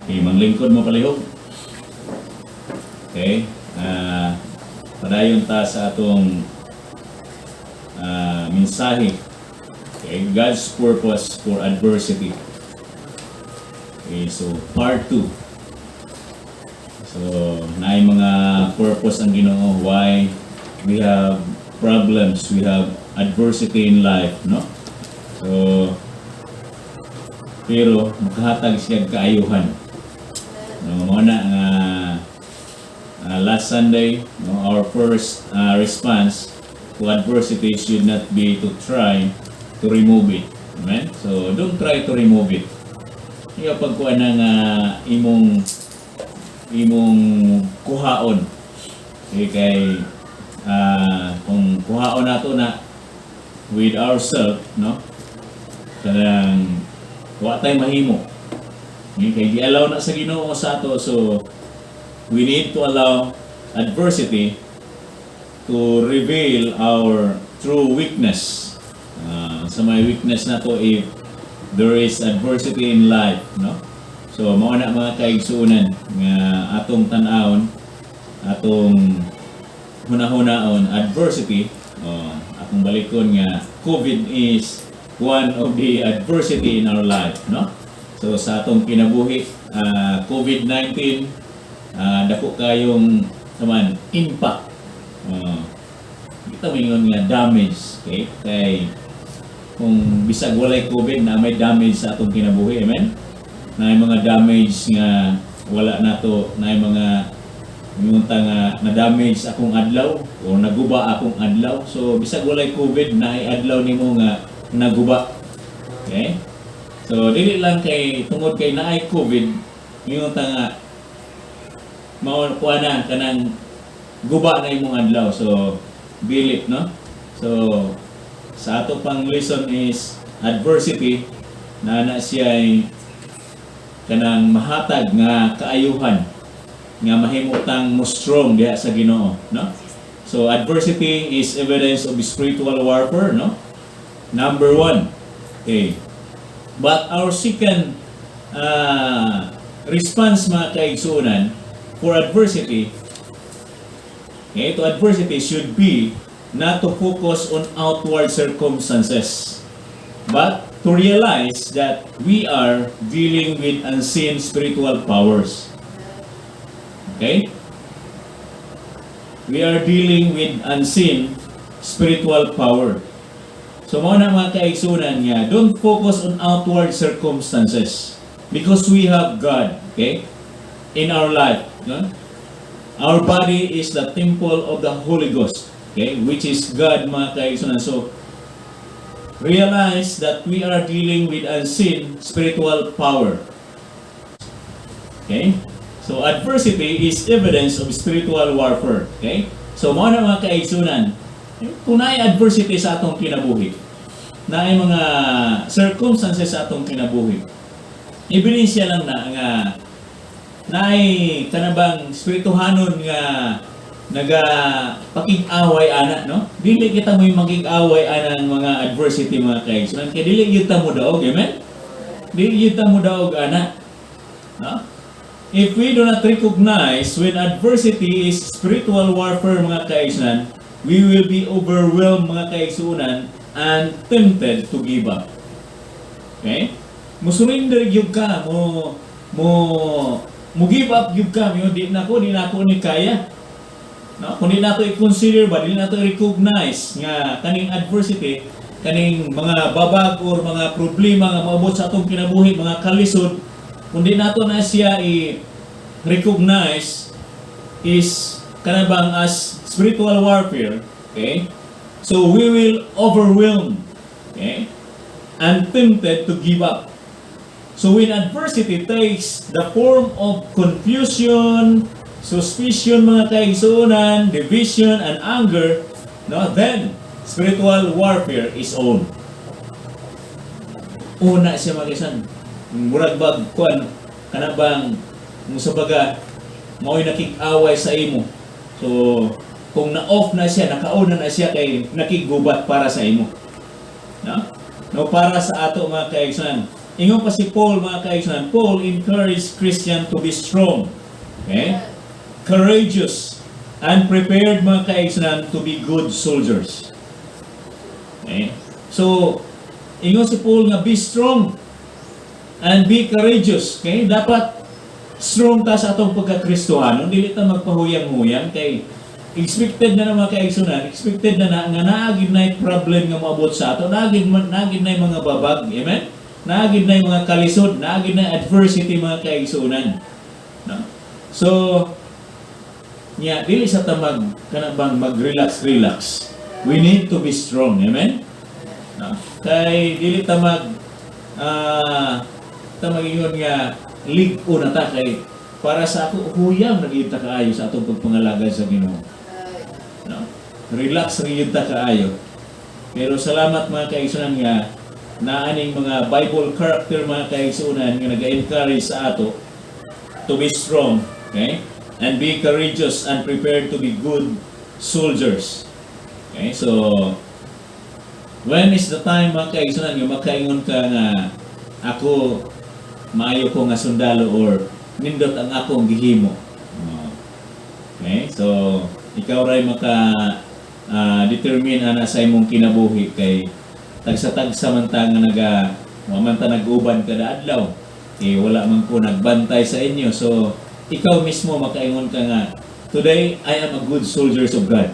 Okay, manglingkod mo palihog. Okay. Padayon ta sa atong mensahe. Okay, God's purpose for adversity. Okay, so part 2. So, naay mga purpose ang Ginoo why we have problems, we have adversity in life, no? So, pero makahatag siya kaayuhan. No, mo na last Sunday, no, our first response to adversity should not be to try to remove it. Amen? So, don't try to remove it. Iyo pagkuha ng imong kuhaon. Kay kung kuhaon nato na with ourselves, no? Kanang wa tay mahimo. Kay gi-allow na sa Ginoo sa ato, so we need to allow adversity to reveal our true weakness. Sa may weakness na to if there is adversity in life, no? So mao na mga kaigsuonan nga atong tan-awon, atong hunahunahon adversity. Akong balikon nga COVID is one of the adversity in our life, no? So sa atong kinabuhi, COVID-19 dako kayong naman impact. Kita mingon nga damage, okay? Kay kung bisag walay COVID na may damage sa atong kinabuhi, amen? Na mga damage nga wala nato, na mga minunta nga na-damage akong adlaw o naguba akong adlaw. So bisag walay COVID na adlaw nimo nga naguba. Okay? So dili lang kay tungod kay naay COVID minunta nga mao kuha na kanang guba na imong adlaw. So bilit, no? So sa ato pang lesson is adversity na siya ay kanang mahatag nga kaayuhan nga mahimutang mo strong diha sa Ginoo, no? So adversity is evidence of spiritual warfare, no? Number 1. Okay. But our second response mga kaigsuonan for adversity, okay, to adversity should be not to focus on outward circumstances, but to realize that we are dealing with unseen spiritual powers. Okay? We are dealing with unseen spiritual power. So mao na mga kaigsunan nga, don't focus on outward circumstances because we have God, okay, in our life, no? Our body is the temple of the Holy Ghost, okay, which is God mga kaigsunan. So realize that we are dealing with unseen spiritual power. Okay? So adversity is evidence of spiritual warfare. Okay? So mao na mga kaigsunan, kung naay adversity sa atong kinabuhi, naay mga circumstances sa atong kinabuhi, ebidensya lang na nga naay kanabang spirituhanon nga pakig-away ana, no? Dili kita mo magig-away anang mga adversity mga kaigsunan, kay dili gyud ta mo daog, amen? Dili gyud ta mo daog ana, no? If we do not recognize when adversity is spiritual warfare mga kaigsunan, we will be overwhelmed mga kaigsunan and tempted to give up. Okay? Musurrender gyud ka, mo give up gyud ka, di na ko ni kaya. No, kung di nato i-consider ba, di nato i-recognize nga kaning adversity, kaning mga babag or mga problema nga maabot sa atong kinabuhi, mga kalisod, kung di nato na siya i-recognize is kanabang as spiritual warfare, okay? So we will overwhelm, okay? And tempted to give up. So when adversity takes the form of confusion, suspicion mga kaigsuonan, division, and anger, no, then spiritual warfare is on. Una siya mga kaisan, murag bag kuan kanabang musabaga mao'y nakig-away sa imo. So kung na-off na siya, nakauna na siya kay nakigubat para sa imo. No? No, para sa ato mga kaigsuonan, ingon pa si Paul, mga kaigsunan, Paul encouraged Christian to be strong, okay? Courageous, and prepared, mga kaigsunan, to be good soldiers. Okay? So, ingon si Paul nga, be strong and be courageous. Okay? Dapat strong ta sa atong pagka-Kristohanon, dili ta magpahuyang-huyang kay expected na mga kaigsunan, expected na nga naagid na problem nga moabot sa ato, naagid na mga babag, amen? Naagid na mga kalisod, naagid na adversity, mga kaigsunan. No? So, dili sa ta mag-relax. We need to be strong, amen? No? Kay dili ta mag-ingon nga lig-o na ta kay para sa ako huyang naging ta kaayo sa atong pagpangalagad sa Ginoo. No? Relax rin ta kaayo. Pero salamat, mga kaigsunan, nga naaning mga Bible character, mga kaigsunan, nga nag-encourage sa ato to be strong, okay? And be courageous and prepared to be good soldiers. Okay? So, when is the time, mga kaigsunan, nga makaingon ka nga ako maayo ko nga sundalo or nindot ang akong gihimo. Okay? So, ikaw ray determine ana sa imong kinabuhi kay tagsa-tagsa man ta nga nag-uban kada adlaw. Wala man ko nagbantay sa inyo. So, ikaw mismo makaingon ka nga, today, I am a good soldier of God.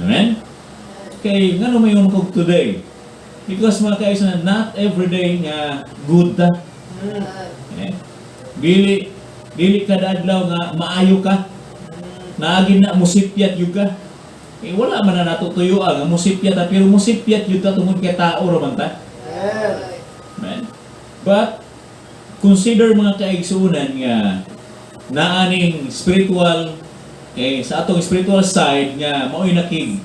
Amen? Kay, nga mayon ko today? Because mga kaigsunan, not everyday nga good ta. Okay? Dili kada adlaw nga maayo ka. Naagin na musipyat yun ka. Wala man na natutuyuan nga musipyat ta, pero musipyat yun ta tungod kay tao raman ta. Amen? But, consider, mga kaigsunan, nga naaning spiritual, sa atong spiritual side nga mao'y nakig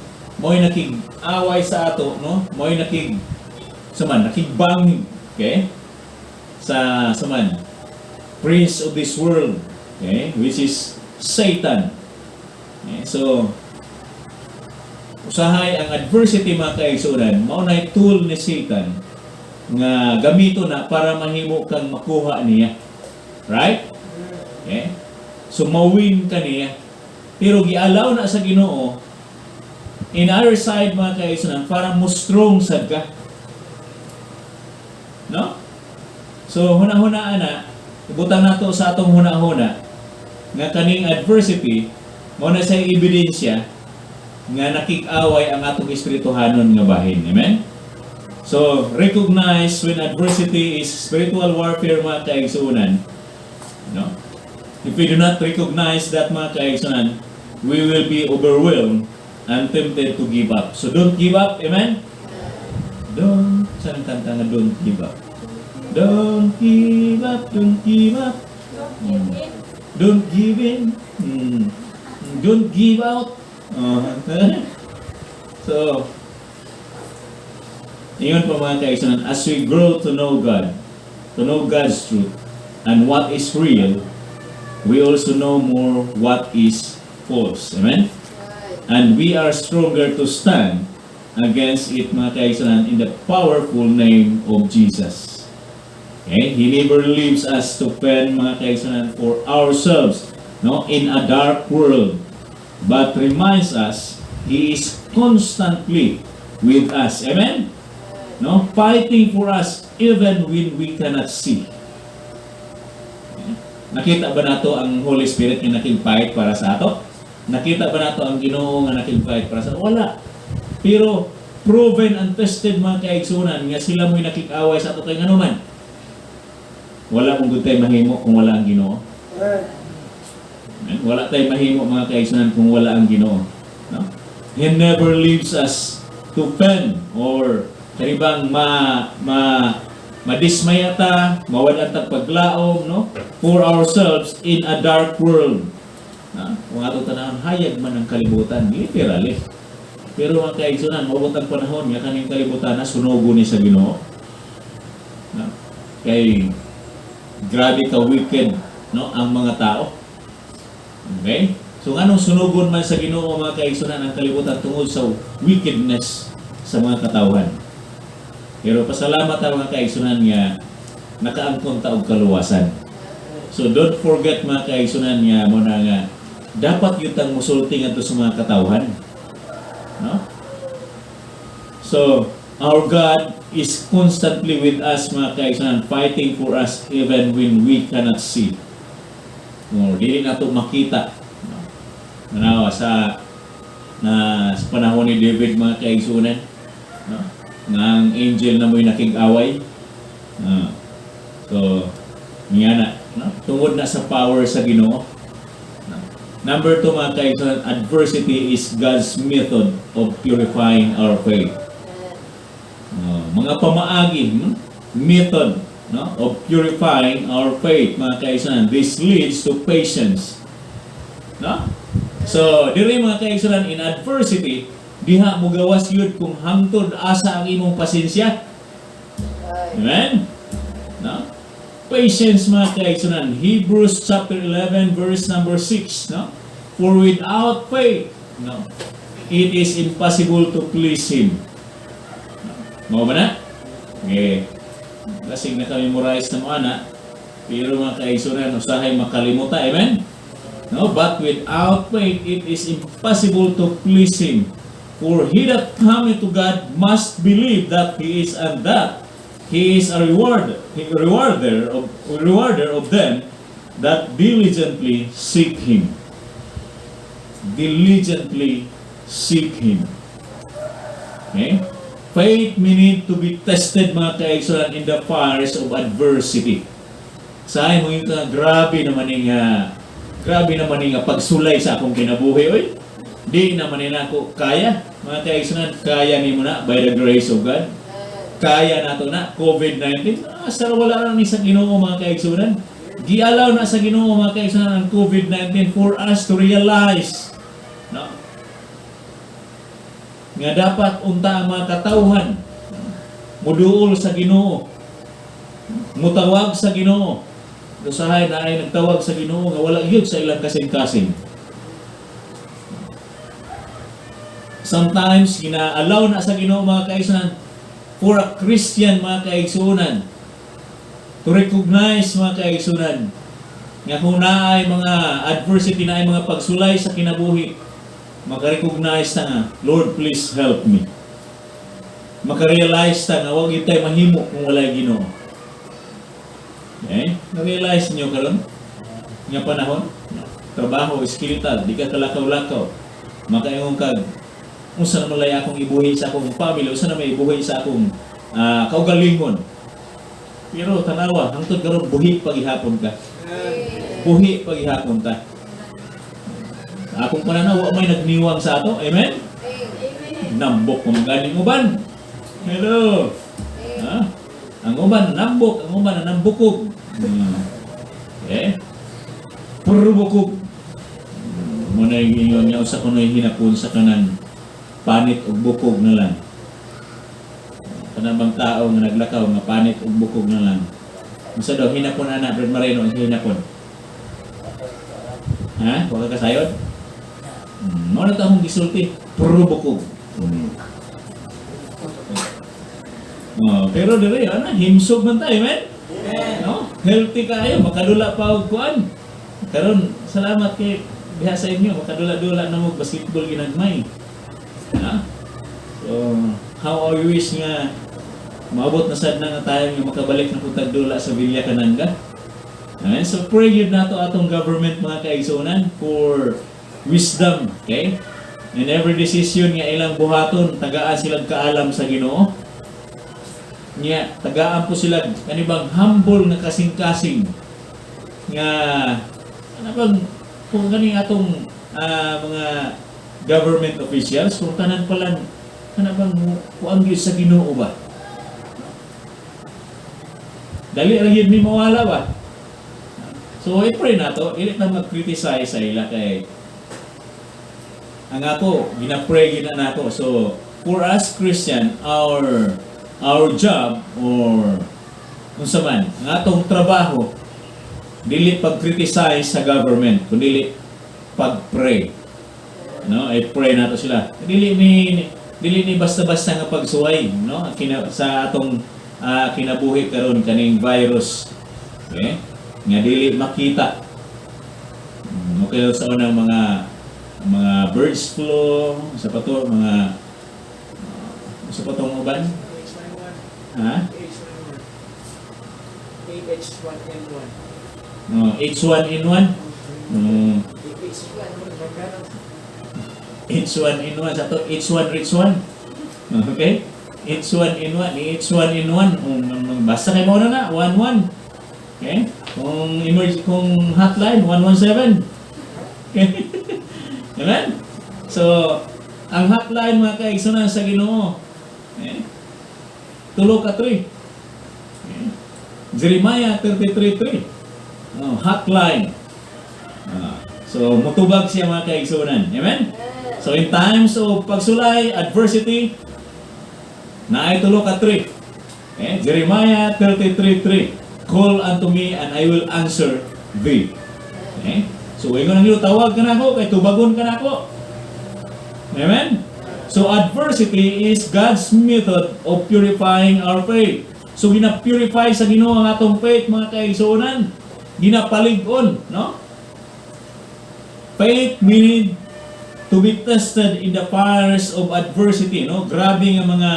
away sa ato, no? Mao'y nakigbang, okay? Sa prince of this world, okay? Which is Satan. Okay? So, usahay ang adversity, mga kaigsunan, mao nay tool ni Satan nga gamito na para mahimo kang makuha niya. Right? Okay? So, mawin ka niya. Pero gialaw na sa Ginoo, in other side, mga kaigsunan, para mo strong sad ka. No? So, huna-hunaan na, ibutang nato sa atong huna-huna, nga kaning adversity, mo na sa ebidensya, nga nakik-away ang atong espirituhanon nga bahin. Amen? So, recognize when adversity is spiritual warfare, mga kaigsunan. No? If we do not recognize that, mga kaigsunan, we will be overwhelmed and tempted to give up. So, don't give up. Amen? Saan ang kanta nga don't give up? Don't give up, don't give up. Don't give in. Don't give out. So, ingon pa, mga kaigsunan, as we grow to know God, to know God's truth, and what is real, we also know more what is false. Amen? And we are stronger to stand against it, mga kaigsunan, in the powerful name of Jesus. Okay? He never leaves us to fend, mga kaigsunan, for ourselves, no, in a dark world, but reminds us He is constantly with us. Amen? No, fighting for us even when we cannot see. Okay? Nakita ba nato ang Holy Spirit nga nakig-fight para sa ato? Nakita ba nato ang Ginoo nga nakig-fight para sa ato? Wala. Pero proven and tested, mga kaigsunan, nga sila mo'y nakik-away sa ato kay nganuman. Wala kung good tayo mahimo kung wala ang Ginoo. Wala tayong mahimo, mga kaigsunan, kung wala ang Ginoo. No? He never leaves us to pen or karibang madismaya ta, mawalan ta paglaom, no? For ourselves in a dark world. Kung ato tanahon, hayag man ang kalibutan, literally. Pero, mga kaigsunan, mabot ang panahon, nga kaning kalibutan na sunugo ni sa Ginoo. No? Kay grabe ka wicked, no, ang mga tao. Okay? So, anong sunugon man sa Ginoo, mga kaigsunan, ang kalibutan tungod sa wickedness sa mga katawhan. Pero pasalamat ang mga kaigsunan nga nakaangkon ta og kaluwasan. So don't forget mga kaigsunan nga mo na nga dapat yun tang musulti ngadto sa mga katawhan. No? So our God is constantly with us mga kaigsunan, fighting for us even when we cannot see. No, dili nato makita. No? Manawa sa panahon ni David mga kaigsunan, no? Nga ang angel na mo'y nakig-away. So, niya na, no? Tungod na sa power sa Ginoo. No? Number 2 mga kaigsunan, adversity is God's method of purifying our faith. Mga pamaagi, method, no, of purifying our faith mga kaigsunan. This leads to patience. No? So, diri mga kaigsunan, in adversity, diha mo gawas yun kung hangtod asa ang imong pasensya. Amen? No? Patience mga kaigsunan. Hebrews chapter 11 verse number 6, no? For without faith, no, it is impossible to please Him. Mau ba na? Okay. Kasing nakamemorize na mo ana, pero mga kaigsunan, usahay makalimutan. Amen? No, but without faith, it is impossible to please Him. For he that cometh to God must believe that He is, and that He is a rewarder of them that diligently seek Him. Diligently seek Him. Okay? Faith may need to be tested mga kaigsunan in the fires of adversity. Sahay mo yung grabe naman nga pagsulay sa akong kinabuhi. Oy, di naman ako kaya. Mga kaigsunan, kaya ni mo na by the grace of God. Kaya na to na COVID-19. Sara wala lang ni sa Ginoo mga kaigsunan. Gialaw na sa Ginoo mga kaigsunan ang COVID-19 for us to realize, no, nga dapat unta ang mga katawhan muduol sa Ginoo, mutawag sa Ginoo. Usahay na ay nagtawag sa Ginoo nga wala gyud sa ilang kasing-kasing. Sometimes gina-allow na sa Ginoo mga kaigsunan for a Christian mga kaigsunan to recognize mga kaigsunan nga kung naay mga adversity, na ay mga pagsulay sa kinabuhi, makarecognize ta nga, Lord, please help me. Makarealize ta nga, huwag itay mahimo kung wala'y Ginoo. Okay? Na-realize niyo karon nga panahon, trabaho, skeletal, di ka kalakaw-lakaw, makaingon kag, unsa na malay akong ibuhi sa akong family, unsa na may ibuhi sa akong kaugalingon. Pero tanawa, hangtod karon buhi paghihapon ka. Buhi paghihapon ta. Akong pananaw, may nagniwang sa ato. Amen? Nambok mo magaling uban. Hello. Ha? Ang uban nambok, ang uban nambukog. Okay? Puro bukog. Muna yung ingon niya, usa ko na hinapon sa kanan, panit o bukog na lang. Kanang bang tao nga naglakaw, nga panit o bukog na lang. Masa daw, hinapon anak, Brad Marino, ang hinapon. Ha? Huwag ka kasayod? Ano na akong gisulti? Puro bukog. Pero dili, himsog man tayo, man. No? Healthy kayo, makadula pa og kuan. Karon, salamat kay diha sa inyo, makadula-dula na mo basketball ginagmay. Ha? So, how I wish nga maabot na sad na nga tayo nga makabalik na putag dula sa Villa Cananga. So pray yun nato atong government mga kaigsunan for wisdom, okay? In every decision nga ilang buhaton, tagaan silang kaalam sa Ginoo. Nya tagaan po sila kanibang humble nga kasing-kasing nga ano bang kung ganing atong mga government officials, kung tanan pala ano bang kuang gyud sa Ginoo ba? Dali ra gyud mi mawala ba? So I pray nato, dili na mag-criticize sa ila kay ang ato gina-pray gina nato. So for us Christian, our job or unsa man ang atong trabaho dili pag-criticize sa government, kundi pag-pray. No, I pray nato sila. Dili dili ni basta-basta nga pagsuway, no? Sa atong kinabuhi karon kaning virus. Okay? Nga dili makita. Okay sa unang mga birds flu, sa pato mga sa patong uban. Ha? H1N1. H1N1. H1N1 sa to H1H1. Okay? H1N1, H1N1. Basta kay mo na 11. Okay? Kung hotline 117. Okay? Amen? So, ang hotline mga kaigsunan sa Ginoo. Okay? Tulo ka 3. Okay? Jeremiah 33:3. Hotline. So, mutubag siya mga kaigsunan. Amen? So, in times of pagsulay, adversity, naay tulo ka 3. Okay? Jeremiah 33:3. Call unto me and I will answer thee. Okay? So, ingon nyo, tawag ka na ako, kay tubagon ka na ako. Amen? So, adversity is God's method of purifying our faith. So, gina-purify sa Ginoo ang atong faith, mga kaigsunan. Ginapalig-on, no? Faith meaning to be tested in the fires of adversity, no? Grabe nga mga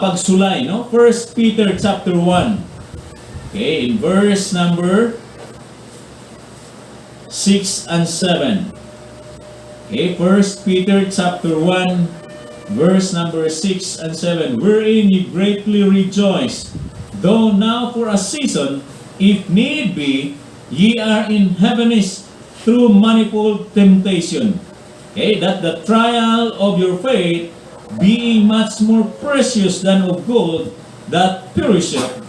pagsulay, no? 1 Peter chapter 1. Okay, in verse number 6 and 7. Okay, 1 Peter chapter 1, verse number 6 and 7. Wherein ye greatly rejoice, though now for a season, if need be, ye are in heaviness through manifold temptation. Okay, that the trial of your faith, being much more precious than of gold, that perisheth,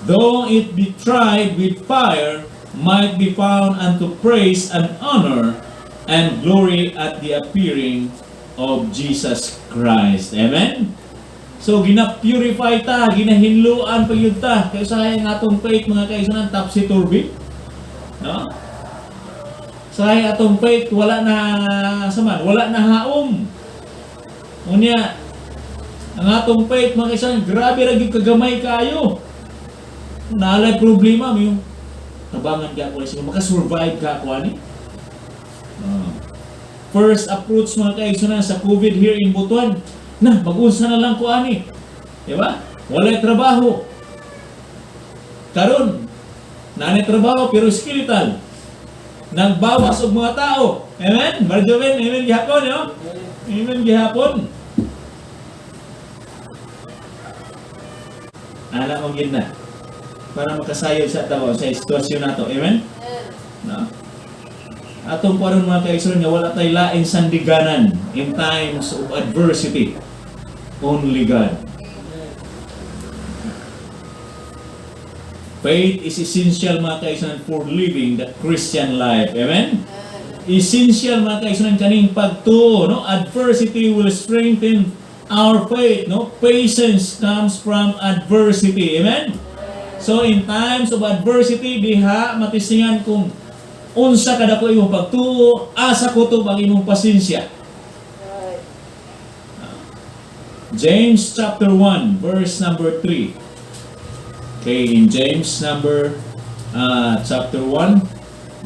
though it be tried with fire, might be found unto praise and honor and glory at the appearing of Jesus Christ. Amen? So, gina-purify ta, ginahinluan pa yun ta. Kaya sa kaya nga atong faith, mga kaisunan, topsy-turvy. No? Sa kaya atong faith, wala na haom. Unya, ang atong faith, mga kaisunan, grabe lagi kagamay kayo. Naalay problema mo yung tabangan ka ko na makasurvive ka ko ani. First approach mga kaigsunan sa COVID here in Butuan, mag-unsa na lang ko ani. Diba? Walay trabaho. Karon, naanay trabaho pero skeletal. Nagbawas og mga tao. Amen? Marjoven, amen gihapon, no? Amen gihapon. Alam mo gid na. Para makasayod sa tao sa sitwasyon nato. Amen? No? Atong paron mga kaigsunan nga wala tay laing sandiganan in times of adversity. Only God. Faith is essential mga kaigsunan for living the Christian life. Amen? Essential mga kaigsunan kaning pagtuo, no? Adversity will strengthen our faith, no? Patience comes from adversity. Amen? So in times of adversity, diha matisingan kung unsa kada ko imong pagtuo, asa kutob ang imong pasensya. James chapter 1, verse number 3. Okay, in James chapter 1,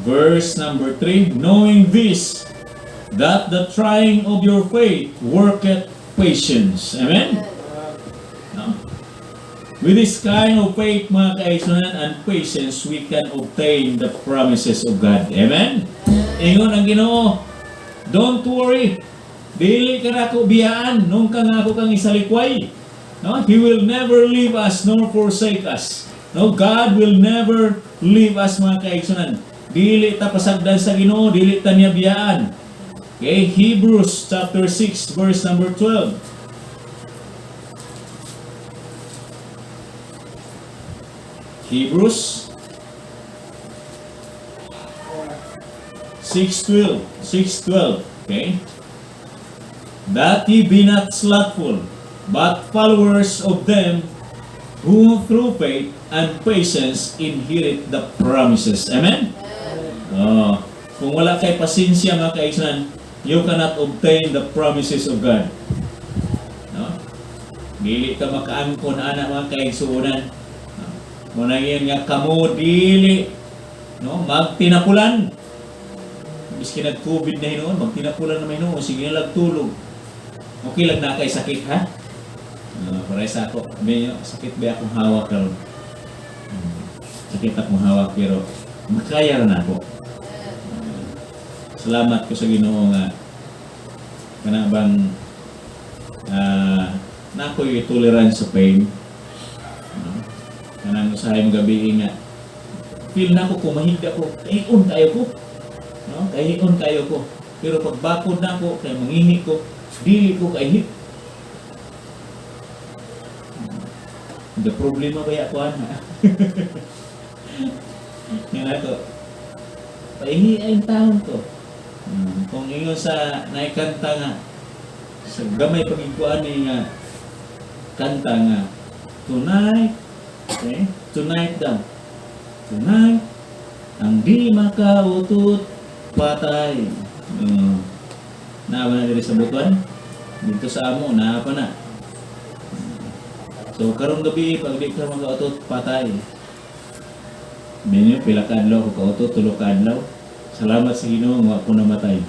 verse number 3, knowing this, that the trying of your faith worketh patience. Amen? No? With this kind of faith, mga kaigsunan, and patience, we can obtain the promises of God. Amen? Ingon ang Ginoo, don't worry. Dili ka na ko biyaan, nung ka nga ako kang isalikway. No? He will never leave us nor forsake us. No? God will never leave us, mga kaigsunan. Dili ta pasagdan sa Ginoo, dili ta niya biyaan. Okay? Hebrews chapter 6, verse number 12. Hebrews 6:12. Okay? That ye be not slothful, but followers of them who through faith and patience inherit the promises. Amen? Kung wala kay pasensya mga kaigsunan, you cannot obtain the promises of God. Dili ka makaangkon ana mga kaigsuonan. Muna yun nga kamo dili no magtinapulan. Biski nag-COVID na hinuon, magtinapulan na may hinuon, sige na tulog. Okay lang na kay sakit ha? Para sa ako, sakit ba akong hawak karon? Sakit akong hawak pero makaya rin ako. Salamat ko sa Ginoo nga kana bang na ako'y tolerance sa pain. Kanang usahay mo gabi nga feel na ako kumahigda ko, kahion kayo ko. No? Kahion kayo ko. Pero pag bakod na ako, kay mangihi ko, dili ko kahit. The problema ba ako ana? Nga ako, paihi ay taon ko. Kung ingon sa naikanta nga, sa gamay pagigkuan ni nga, kanta nga, tonight, okay? Tonight daw. Tonight, ang di makautot, patay. Naapa na diri sa butuan? Dito sa amo, naapa na. So, karong gabi, pag di ka makautot, patay. Minyo, pila ka adlaw ko kautot, tulo ka adlaw. Salamat sa Ginoo nga ako namatay.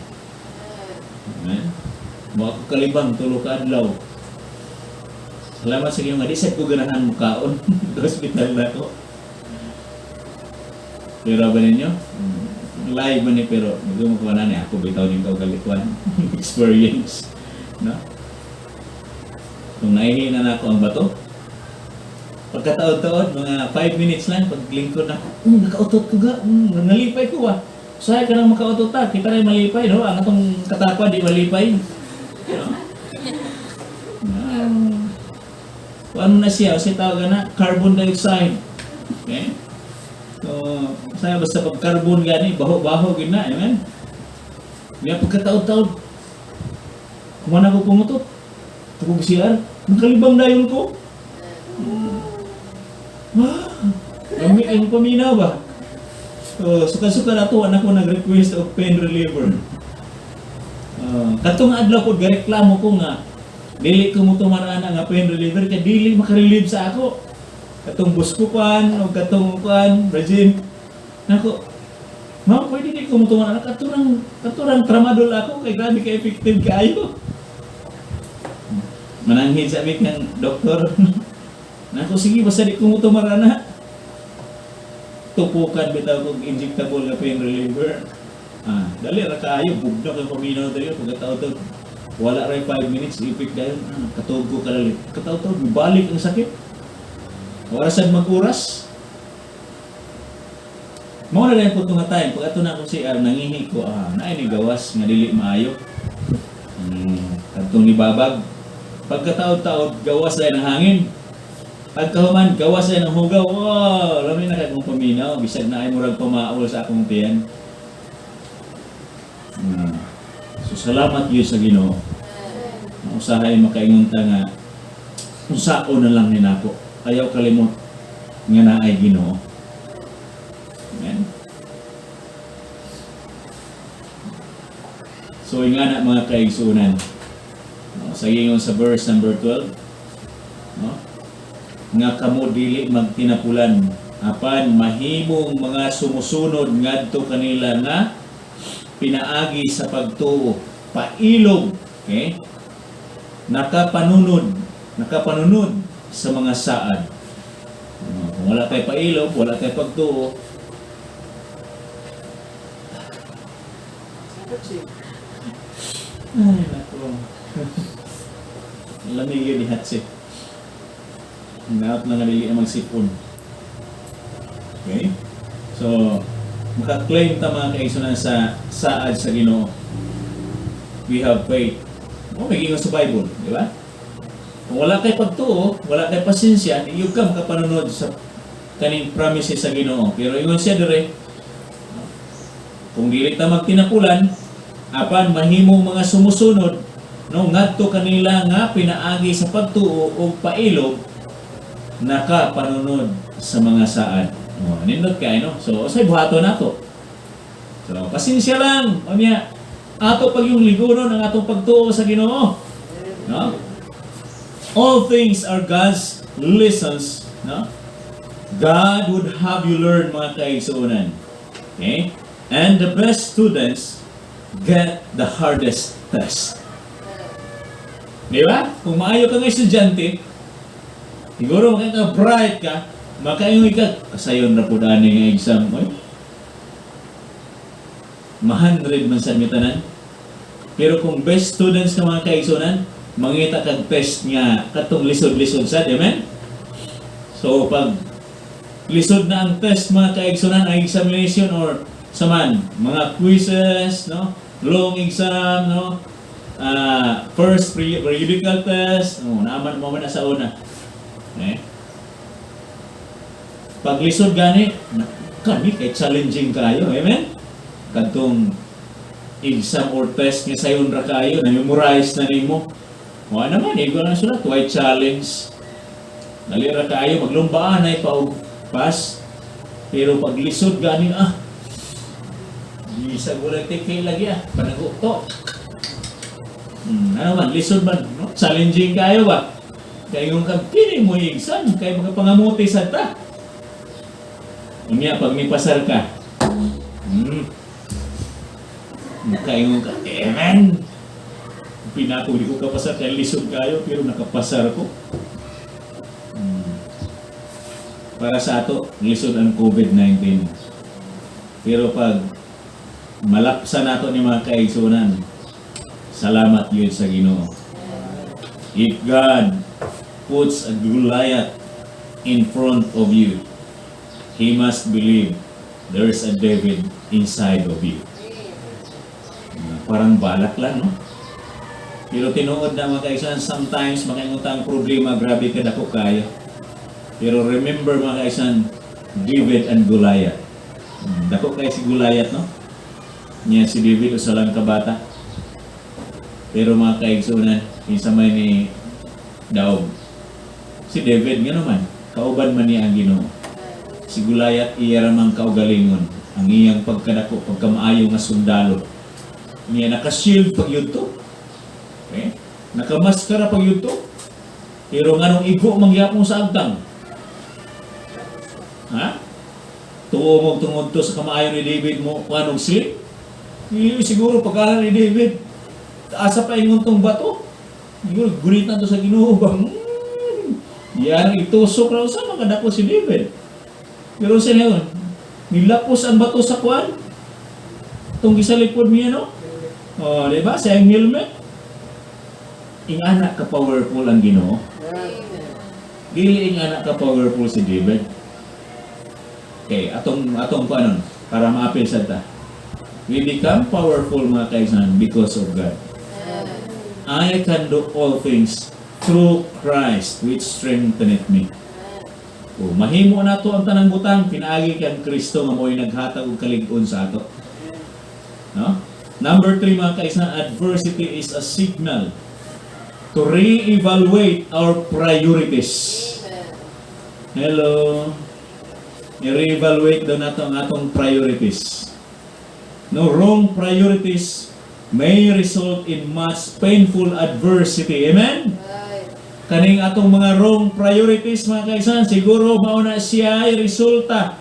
Amen. Mo ako kalibang tulo ka adlaw. Salamat sa Ginoo nga di sad ko ganahan mo kaon sa hospital na ko. Pero ba ninyo? Live man ni pero nagmo ko na ni ako bitaw ning kalituan experience, no? Kung naihi na nako ang bato, pagkataon-taon, mga 5 minutes lang, paglingkod na, nakautot ko ga, nalipay ko Saya ka nang makautot ta, kita rin malipay, no? Ang atong katapa, di malipay. No? Ano na siya? Kasi tawag na, carbon dioxide. Okay? So, saya basta pag carbon gani, baho-baho gina, amen? Kaya pagkataon-taon, kumana ko pumutot, tapos siya, nakalibang dayon ko. Ang paminaw ba? So, suka-suka na to, anak ko nag-request of pain reliever. Katong adlaw ko, gareklamo ko nga, dili ko mo tumaraan nga pain reliever, kaya dili makarelieve sa ako. Katong buskupan, o katong kuan, Brazil. Nako, ma'am, pwede di ko mo tumaraan, katurang tramadol ako, kaya grabe ka-effective kayo. Mananghid sa amik ng doktor. Nako, sige, basta di ko mo tumaraan na. Tupukan bitaw kong injectable na pain reliever. Dali ra kaayo bugno kay paminaw tayo pagkataon wala ray 5 minutes effect dahil katugo ka dali. Kataon balik ang sakit. Orasan mag-oras. Mao na rin po nga time pag ato na ko si nangihi ko naay ni gawas nga dili maayo. Kadtong nibabag. Pagkataon gawas ay ng hangin. Pagkahuman, gawas ay ng hugaw. Wow! Lami na kayo kong paminaw. Bisag na ay murag pamaol sa akong tiyan. So, salamat yun sa Ginoo. Usahay makaingunta nga usao na lang ninako. Ayaw kalimot nga na ay Ginoo. Amen? So, nga na mga kaigsunan. Sa ingon sa verse number 12. No? Nga kamo dili magtinapulan apan mahimong mga sumusunod ngadto kanila nga pinaagi sa pagtuo pailog, okay? Nakapanunod sa mga saad. Kung wala tayo pailog, wala tayo pagtuo, ay nako. Lamig yun ni Hatsi. Naot na nga dili na magsipon. Okay? So, makaklaim ta mga kaigsunan sa saad sa Ginoo. We have faith. May ingon sa Bible, di ba? Kung wala kay pagtuo, wala kay pasensya, iyog ka makapanunod sa kaning promises sa Ginoo. Pero ingon siya dire, kung dili ta magtinapulan, apan mahimong mga sumusunod, no ngadto kanila nga pinaagi sa pagtuo o pailog, nakapanunod sa mga saad. Nindot kay no. So usay buhaton nato. So pasensya lang. Unya ato pag yung ligunon ang atong pagtuo sa Ginoo. No? All things are God's lessons, no? God would have you learn, mga kaigsunan. Okay? And the best students get the hardest test. Di ba? Kung maayo ka ng estudyante, siguro makaka-bright ka, makaingoy ka, kasayon na po daan ng exam. Oy? 100 man sa mitanan. Pero kung best students ka mga kaigsunan, mangita kag test nga katong lisod-lisod sa, amen? So pag lisod na ang test mga kaigsunan, ang examination or saman, mga quizzes, no? Long exam, no? First periodical test, naman mo na sa una. Okay? Pag lisod gani, kani kay challenging kayo, amen? Kadtong exam or test nga sayon ra kayo, na-memorize na nimo. Wa naman, igo na sulat, white challenge. Nalira kayo, maglumbaan ay pass. Pero pag lisod gani, isa ko lang tikay lagi panago to. Ano man, lisod man, no? Challenging kayo ba? Kaya yung kagpili mo yung exam, kaya magapangamuti sa ta. Unya, pag may pasar ka, kaya yung amen! Pinako, di ko kapasar, kaya lisod kayo, pero nakapasar ko. Para sa ato, lisod ang COVID-19. Pero pag malapsan nato ni mga kaigsunan, salamat yun sa Ginoo. If God puts a Goliath in front of you, He must believe there's a David inside of you. Parang balak lang, no? Pero tinuod na mga kaigsunan, sometimes makaingutang problema, grabe ka dako kayo. Pero remember mga kaigsunan, David and Goliath. Dako kayo si Goliath, no? Niya si David, usa lang kabata. Pero mga kaigsunan, kinsa may ni Daog. Si David nga naman, kauban man niya ang Ginoo. Si Goliath iya ramang kaugalingon, ang iyang pagkadako, pagkamaayo nga sundalo. Niya naka-shield pag yudto. Okay? Nakamaskara pag yudto. Pero nganong igo mangyapon sa agtang. Ha? Tuo mo tungod to sa kamaayo ni David mo, anong sleep? Siguro pagkalan ni David, asa pa ingon tong bato. Siguro gulitan to sa Ginoo bang. Yan itusok raw sa makadako si David. Pero sa ngayon, nilapos ang bato sa kuwan. Itong gisalikod niya, no? O, diba? Sa yung helmet. Ingana ka powerful ang Ginoo. Dili ingana ka powerful si David. Okay, atong panon para maapil sa ta. We become powerful mga kaigsunan because of God. I can do all things through Christ which strengtheneth me. O, mahimo na to ang tanang butang, pinaagi kang Kristo nga mo'y naghatag og kalig-on sa ato. No? Number 3 mga kaigsunan, adversity is a signal to re-evaluate our priorities. Hello. I-re-evaluate daw nato ang atong priorities. No, wrong priorities may result in much painful adversity. Amen? Kaning atong mga wrong priorities mga kaigsunan, siguro mauna siya ay resulta,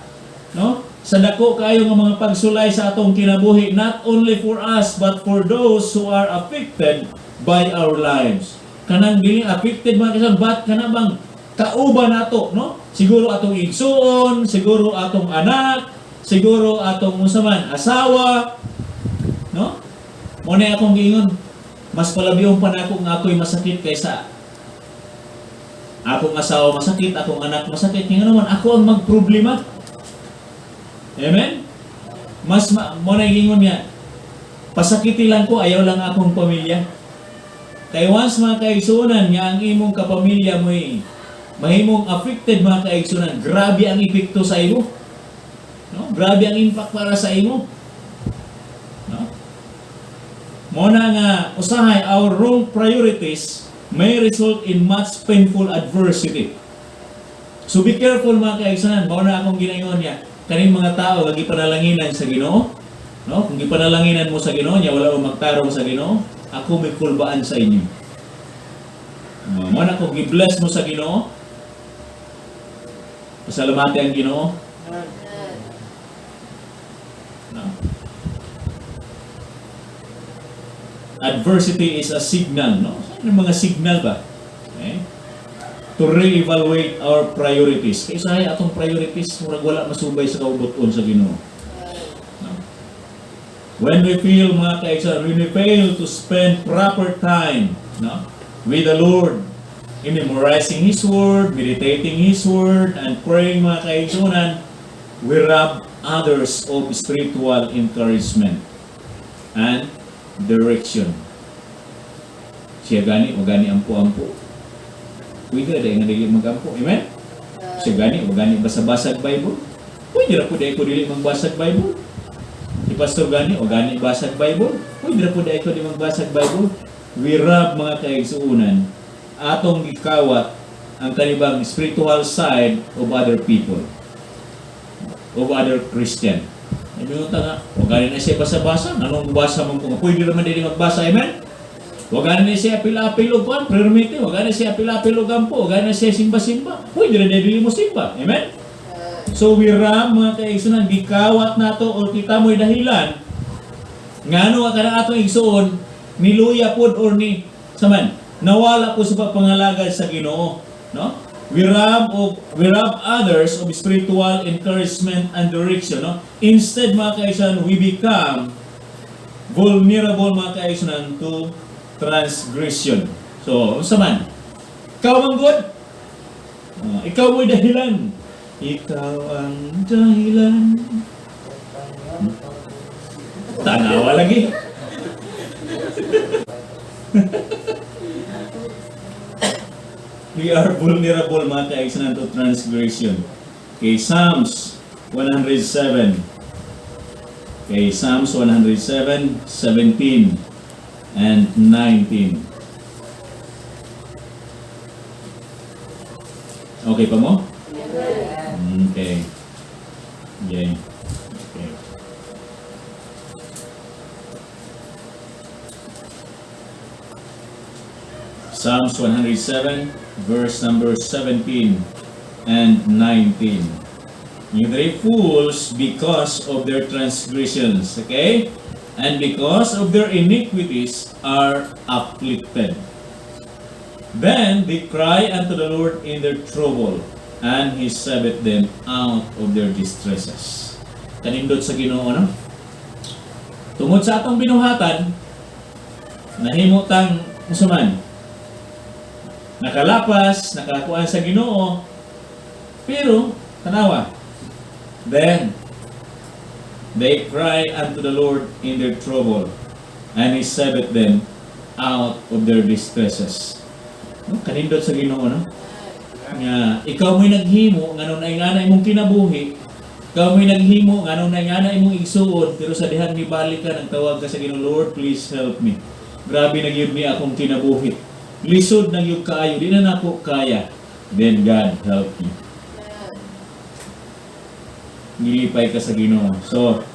no? Sa dako kayo nga mga pagsulay sa atong kinabuhi, not only for us but for those who are affected by our lives. Kanang dili affected mga kaigsunan, but kana bang kauban nato, no? Siguro atong igsuon, siguro atong anak, siguro atong unsaman asawa, no? Mo na akong giingon, mas palabiyong pa nako nga ako'y masakit kaysa akong asawa masakit, akong anak masakit. Nga naman ako ang magproblema. Amen? Mas mo na giingon niya, pasakiti lang ko, ayaw lang akong pamilya. Kay once mga kaigsunan nga ang imong kapamilya mo mahimong affected mga kaigsunan, grabe ang epekto sa imo. No? Grabe ang impact para sa imo. No? Muna nga usahay, our wrong priorities may result in much painful adversity. So be careful mga kaigsunan. Muna akong ginayon niya, kaning mga tao lagi panalanginan sa Ginoo. No? Kung gipanalanginan mo sa Ginoo niya, wala mo magtarong sa Ginoo, ako may kulbaan sa inyo. Mo na ko gi-bless mo sa Ginoo. Pasalamati ang Ginoo. No? Adversity is a signal, no? Ano mga signal ba? Okay? To re-evaluate our priorities. Kaya sa atong priorities, murag wala masubay sa kaubuton sa Ginoo. No? When we feel, mga kaigsoon, when we fail to spend proper time, no, with the Lord, in memorizing His Word, meditating His Word, and praying, mga kaigsunan, we rob others of spiritual encouragement and direction. Siya gani, o gani ampo-ampo. Pwede na dahil nga dili mag-ampo. Amen? Siya gani, o gani basa-basag Bible. Pwede na po dahil ko dili magbasag Bible. Si Pastor gani, o gani basag Bible. Pwede na po dahil ko dili magbasag Bible. We rob, mga kaigsuunan, atong gikawat ang kanibang spiritual side of other people, of other Christian. Ibig nga, huwag ganin na siya basa-basa. Anong basa mo kung pwede naman din magbasa, amen? Huwag ganin na siya apil-apil o kuhan, prermite. Huwag ganin na siya apil-apil o gampo. Huwag ganin na siya simba-simba. Pwede na din mo simba, amen? So we ram, mga kaigsunan, gikawat na to o kita mo'y dahilan nga ano ka na atong igsuon, niluya po or ni, saman, nawala po sa pagpangalagad sa Ginoo, no? We rob others of spiritual encouragement and direction, no? Instead, mga kaigsunan, we become vulnerable, mga kaigsunan, to transgression. So, unsa man? Ikaw ang good? Ikaw mo'y dahilan. Ikaw ang dahilan. Tanawa lagi. We are vulnerable, mga kaigsunan, to transgression. Okay, Psalms 107. Okay, Psalms 107, 17 and 19. Okay pa mo? Okay. Okay. Okay. Psalms 107, verse number 17 and 19. They fools because of their transgressions, okay? And because of their iniquities are afflicted. Then they cry unto the Lord in their trouble, and He saveth them out of their distresses. Kanindot sa Ginoo, no? Tungod sa atong binuhatan, nahimutang musaman, nakalapas, nakakuan sa Ginoo, pero, tanawa, then, they cry unto the Lord in their trouble, and He saveth them out of their distresses. No? Kanindot sa Ginoo, no? Nga, ikaw mo'y naghimo, nganon ay nga na imong kinabuhi, ikaw mo'y naghimo, nganon ay nga na imong igsuon, pero sa dihan ni balik ka, nagtawag ka sa Ginoo, Lord, please help me. Grabe na gyud ni akong kinabuhi. Lisod na gyud kaayo, di na nako kaya. Then God help you. Nilipay ka sa Ginoo. So,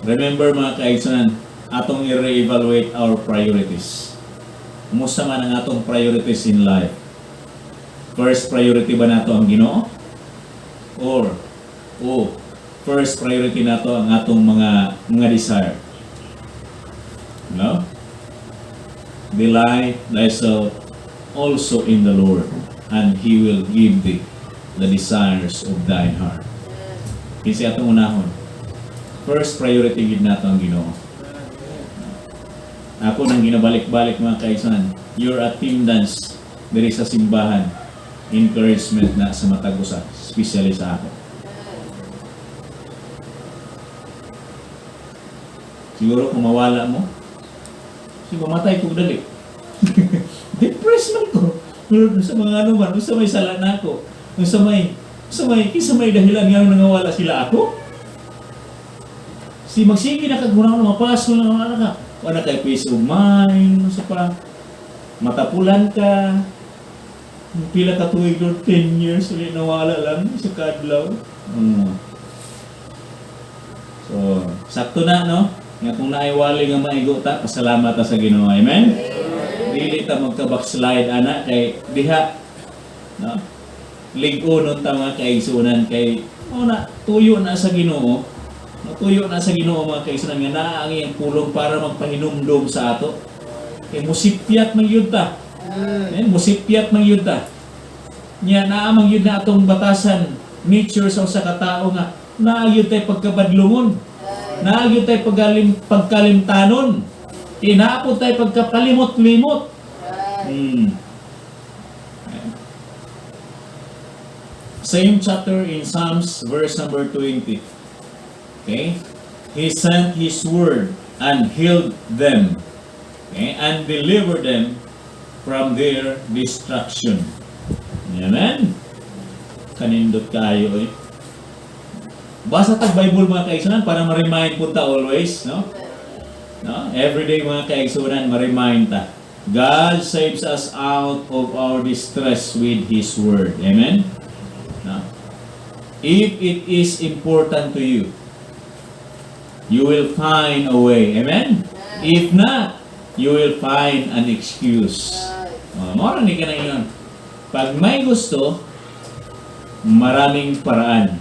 remember, mga kaigsunan, atong i-re-evaluate our priorities. Kumusta man ang atong priorities in life? First priority ba nato ang Ginoo? Or first priority nato ang atong mga desire? No? Delight thyself also in the Lord, and He will give thee the desires of thine heart. Kasi atong unahon, first priority gid nato ang Ginoo. Ako nang ginabalik-balik, mga kaigsunan, your attendance diri sa simbahan, encouragement na sa matag usa, especially sa ako. Siguro kung mawala mo, siguro matay ko dali. Depressed man ko. Sa mga ano man, sa may sala na ako. Sa may dahilan nga nangawala sila ako. Si magsige na kagurang mga paso na wala ka. Wala kay peace of mind, sa pa matapulan ka. Pila ka tuig or 10 years ulit nawala lang sa kadlaw. So, sakto na, no? Nga kung naiwali nga maigo ta, pasalamat ta sa Ginoo. Amen? Dili ta magka-backslide ana kay diha, no? Lig-unon ta mga kaigsunan kay na tuyo na sa Ginoo. Natuyo na sa Ginoo mga kaigsunan nga naa ang iyang pulong para magpahinumdom sa ato. Kay musipyat man yun ta. Musipyat man yun ta. Nya naa man yun na atong batasan nature sa usa ka tawo nga naa yun tay pagkabadlungon. Naa yun tay pagkalimtanon. Inaapod tay pagkapalimot-limot. Same chapter in Psalms, verse number 20. Okay? He sent His word and healed them, okay, and delivered them from their destruction. Amen? Kanindot kayo eh. Basa tag Bible mga kaigsunan para ma-remind po ta always, no? No? Everyday mga kaigsunan, ma-remind ta. God saves us out of our distress with His word. Amen? No? If it is important to you, you will find a way. Amen? If not, you will find an excuse. Marinig ka na yun. Pag may gusto, maraming paraan.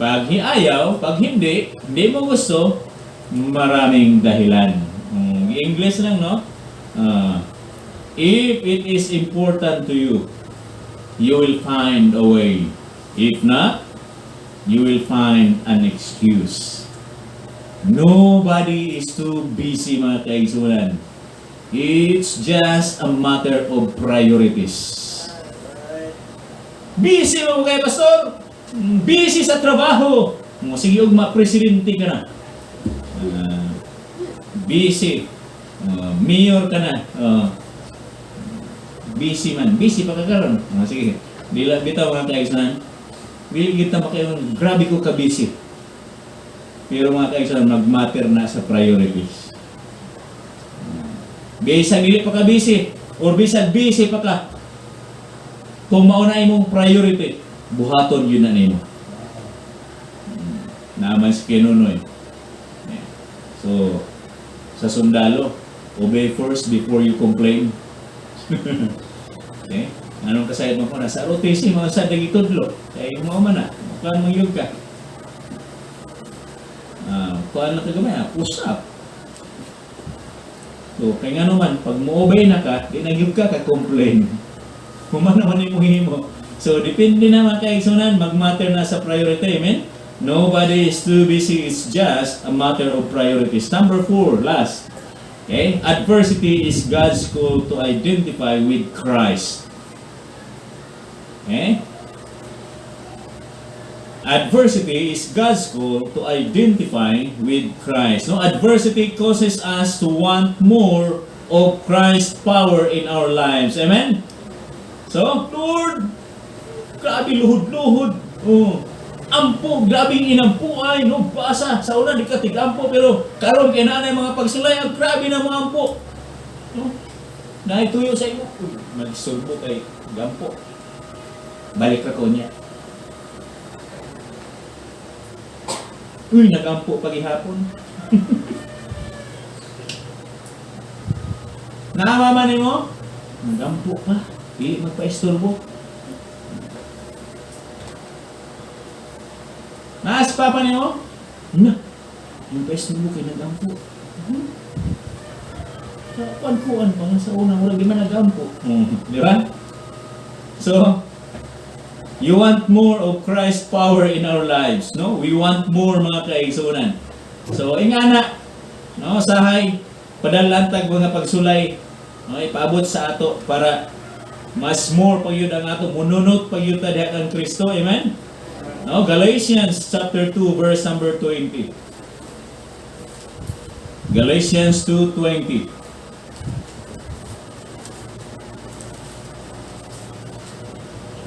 Pag ayaw, pag hindi mo gusto, maraming dahilan. English lang, no? If it is important to you, you will find a way. If not, you will find an excuse. Nobody is too busy mga kaigsunan. It's just a matter of priorities. Busy mo kayo, pastor? Busy sa trabaho. Sige, ma-presidente ka na. Busy. Mayor ka na. Busy man. Busy pa ka karon. Sige. Bitaw mga kaigsunan. Dili kita makayon, grabe ko ka busy. Pero mga kaigsunan, mag-matter na sa priorities. Bisag dili pa ka busy or bisag busy pa ka. Kung mauna imong priority, buhaton yun na nimo. Naman si Kinunoy. So, sa sundalo, obey first before you complain. Okay? Anong kasayad mo ko na? Sa ROTC, mga sa dagitudlo. Kaya mo man na. Kuhaan mong yun ka. Kuhaan na kagamay, push up. So, kaya nga naman, pag mo-obey na ka, di nagyug ka, ka-complain. Kuman naman yung muhimo. So, depende na mga kaigsunan, mag-matter na sa priority. Amen? Nobody is too busy. It's just a matter of priorities. Number 4, last. Okay? Adversity is God's call to identify with Christ. Okay? Adversity is God's call to identify with Christ. No, adversity causes us to want more of Christ's power in our lives. Amen? So, Lord, grabe luhod-luhod. Ampo, grabing inampuay, no? Basa, sa una di ka tigampo, pero karon kay nanay mga pagsulay, ang grabe na mga ampo. No? Naituyo sa imo. Magsulbo kay gampo. Balik ka ko niya. Nagampo pagihapon. Naamaman mo? Nagampo pa. Hindi magpa-isturbo. Naas pa niyo? Na. Yung pa-isturbo kay nagampo. Sa kuan pa sa unang wala di man nagampo. Di ba? So, you want more of Christ's power in our lives, no? We want more mga kaigsunan. So, ingana, no, sahay, padalantag mga pagsulay, no, ipaabot sa ato para mas more pa yun ang ato, mununot pa yun tadya kang Kristo, amen? No, Galatians chapter 2, verse number 20. Galatians 2:20.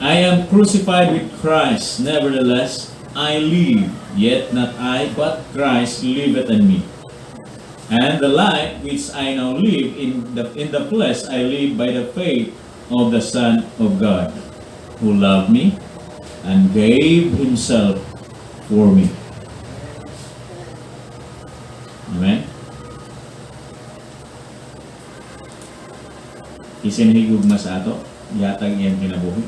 I am crucified with Christ, nevertheless I live, yet not I, but Christ liveth in me. And the life which I now live in the flesh, I live by the faith of the Son of God, who loved me and gave Himself for me. Amen? isinhigugma sa ato, yatag iyang kinabuhi.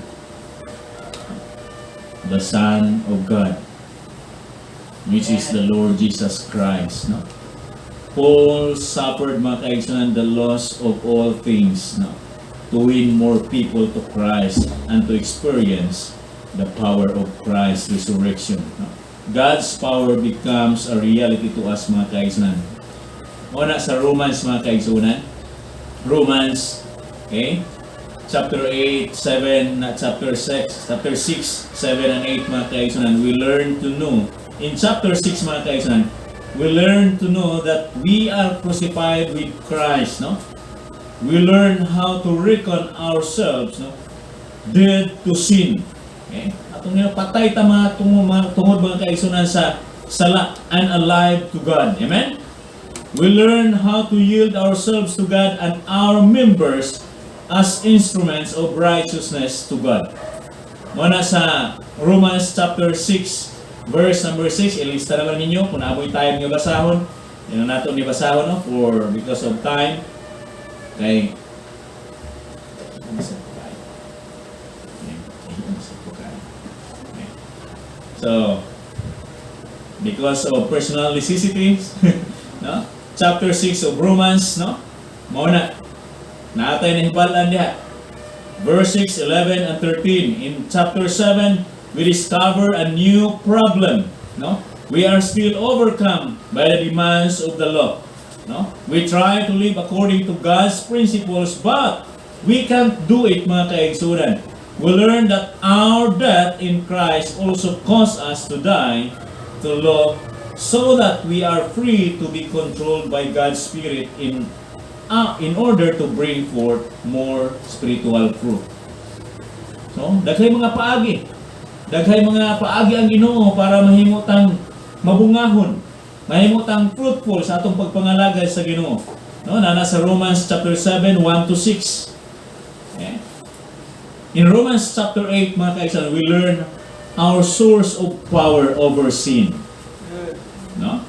The Son of God, which is the Lord Jesus Christ, no? Paul suffered, mga kaigsunan, the loss of all things, no? To win more people to Christ and to experience the power of Christ's resurrection, no? God's power becomes a reality to us, mga kaigsunan. Una sa Romans, mga kaigsunan, Romans, okay? Chapter 8, 7, chapter 6, 7 and 8, mga kaigsunan, we learn to know. In chapter 6, mga kaigsunan, we learn to know that we are crucified with Christ, no? We learn how to reckon ourselves, no? Dead to sin. Okay? Atong patay ta mga tungod mga kaigsunan sa sala and alive to God. Amen? We learn how to yield ourselves to God and our members as instruments of righteousness to God. Muna sa Romans chapter 6, verse number 6, ilista na lang ninyo kung naamoy tayo nga basahon. Yan ang nato ni basahon, no? For because of time. Okay. So, because of personal necessities, no? Chapter 6 of Romans, no? Mauna, naatay na hibalan diha. Verse 6, 11, and 13. In chapter 7, we discover a new problem, no? We are still overcome by the demands of the law, no? We try to live according to God's principles, but we can't do it, mga kaigsunan. We learn that our death in Christ also caused us to die to law, so that we are free to be controlled by God's Spirit in order to bring forth more spiritual fruit. So, daghay mga paagi. Daghay mga paagi ang Ginoo para mahimutang mabungahon, mahimutang fruitful sa atong pagpangalagay sa Ginoo. No, nasa Romans chapter 7, 1 to 6. Okay? In Romans chapter 8, mga kaigsunan, we learn our source of power over sin. No?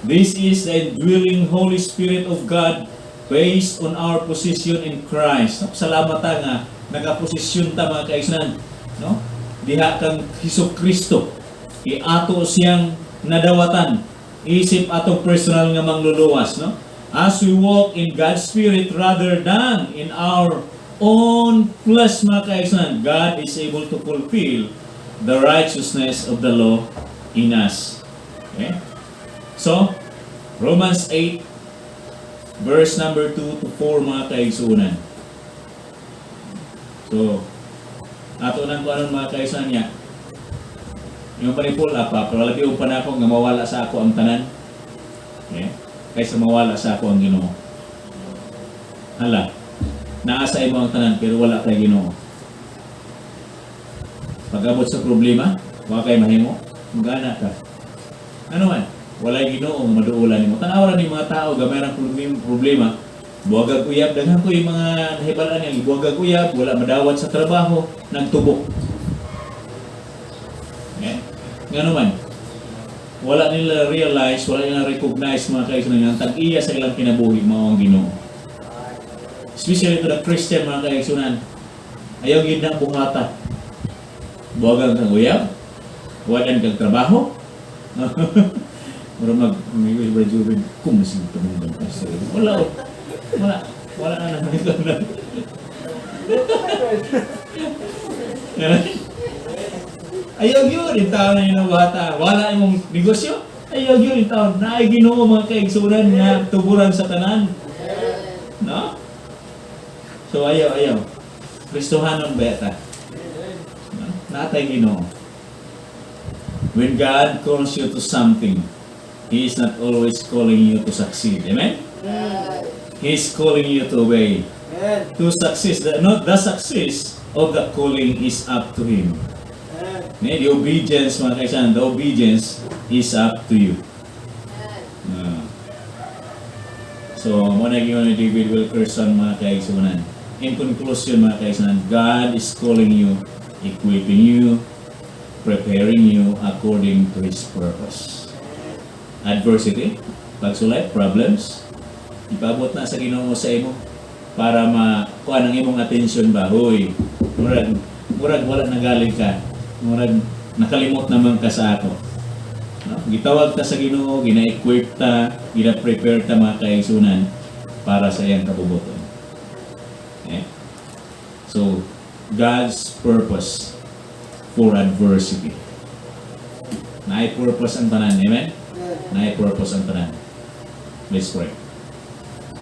This is the indwelling Holy Spirit of God based on our position in Christ. No? Salamat ta nga nagaposisyon ta, mga kaigsunan, no? Diha kang Hesukristo, iato siyang nadawatan, isip atong personal nga mangluluwas, no? As we walk in God's Spirit rather than in our own flesh, mga kaigsunan, God is able to fulfill the righteousness of the law in us. Okay? So, Romans 8, verse number 2 to 4, mga kaigsunan. So, ato nang kung anong mga kaigsunan niya, yung panipul apa, pero labi yung panako nga mawala sa ako ang tanan. Okay? Kaysa mawala sa ako ang Ginoo. Hala, naasa mo ang tanan, pero wala kay Ginoo. Pag-abot sa problema, wala kay mahimo, magana ka. Ano man? Walay Ginoo nga maduulan nimo. Tanaw ra ni mga tao gamay ra problema. Buwagag uyab, daghan ko yung mga nahibalaan niya, buwagag uyab, wala madawat sa trabaho, nagtubok. Okay? Ngano man? Wala nila realize, wala nila recognize, mga kaigsunan, ang tag-iya sa ilang kinabuhi mao ang Ginoo. Especially to the Christian, mga kaigsunan. Ayaw gid na buhata. Buwagag kang uyab, wadan kang trabaho. Mura mag-umiwas ba Jubin, kung masing tumundang pastor. Wala na naman ito na. Ayaw yun, yung tao na yun ang bata. Wala yung negosyo. Ayaw yun, yung tao na ay Ginoo, mga kaigsunan nga tuburan sa tanan. No? So ayaw. Kristohanon beta. No? Natay Ginoo. When God calls you to something, He is not always calling you to succeed. Amen? He is calling you to obey. To success. Not the success of the calling is up to Him. The obedience, mga kaisan, the obedience is up to you. So, muna yung David Wilkerson, mga kaigsunan. In conclusion, mga kaigsunan, God is calling you, equipping you, preparing you according to His purpose. Adversity, pagsulay, problems, ipabot na sa Ginoo sa imo. para makuha ang imong atensyon ba, huy, murag wala nagaling ka, murag nakalimot naman ka sa ako. No? Gitawag ta sa Ginoo, gina-equip ta, gina-prepare ta mga kaigsunan para sa iyang kabubuton. Okay? So, God's purpose for adversity. Naay purpose ang tanan, amen? Naay purpose ang tanan. Let's pray.